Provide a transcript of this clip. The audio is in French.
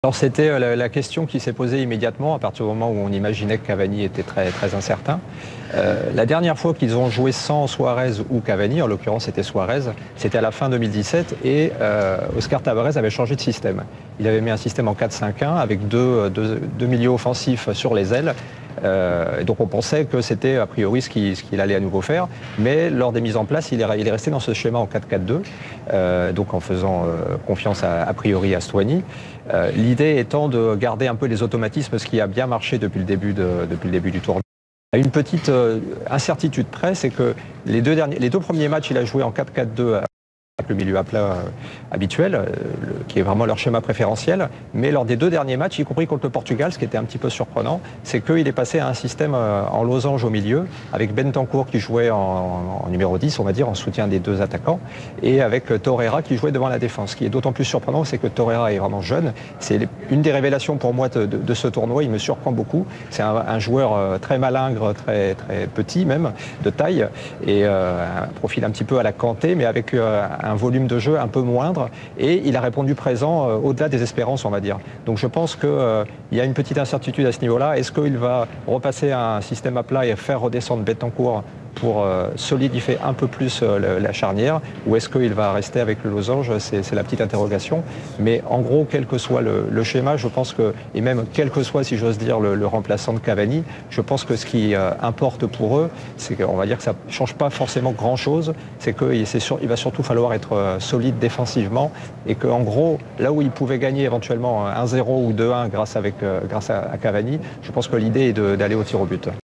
Alors c'était la question qui s'est posée immédiatement à partir du moment où on imaginait que Cavani était très incertain. La dernière fois qu'ils ont joué sans Suarez ou Cavani, en l'occurrence c'était Suarez, c'était à la fin 2017 et Oscar Tabarez avait changé de système. Il avait mis un système en 4-5-1 avec deux milieux offensifs sur les ailes. Donc on pensait que c'était a priori ce qu'il allait à nouveau faire, mais lors des mises en place, il est resté dans ce schéma en 4-4-2, donc en faisant confiance a priori à Stuani. L'idée étant de garder un peu les automatismes, ce qui a bien marché depuis le début du tournoi. Une petite incertitude près, c'est que les deux premiers matchs, il a joué en 4-4-2 le milieu à plat habituel, qui est vraiment leur schéma préférentiel. Mais lors des deux derniers matchs, y compris contre le Portugal, ce qui était un petit peu surprenant, c'est qu'il est passé à un système en losange au milieu, avec Bentancur qui jouait en numéro 10, on va dire, en soutien des deux attaquants, et avec Torreira qui jouait devant la défense. Ce qui est d'autant plus surprenant, c'est que Torreira est vraiment jeune. C'est une des révélations pour moi de ce tournoi. Il me surprend beaucoup. C'est un joueur très malingre, très petit même, de taille, et un profil un petit peu à la Kanté, mais avec un volume de jeu un peu moindre, et il a répondu présent au-delà des espérances, on va dire. Donc je pense qu'il y a une petite incertitude à ce niveau-là. Est-ce qu'il va repasser à un système à plat et faire redescendre Bentancur pour solidifier un peu plus la charnière, ou est-ce qu'il va rester avec le losange? C'est la petite interrogation. Mais en gros, quel que soit le schéma, je pense que, et même quel que soit, si j'ose dire, le remplaçant de Cavani, je pense que ce qui importe pour eux, c'est qu'on va dire que ça ne change pas forcément grand-chose, c'est qu'il va surtout falloir être solide défensivement, et qu'en gros, là où ils pouvaient gagner éventuellement 1-0 ou 2-1 grâce à Cavani, je pense que l'idée est d'aller au tir au but.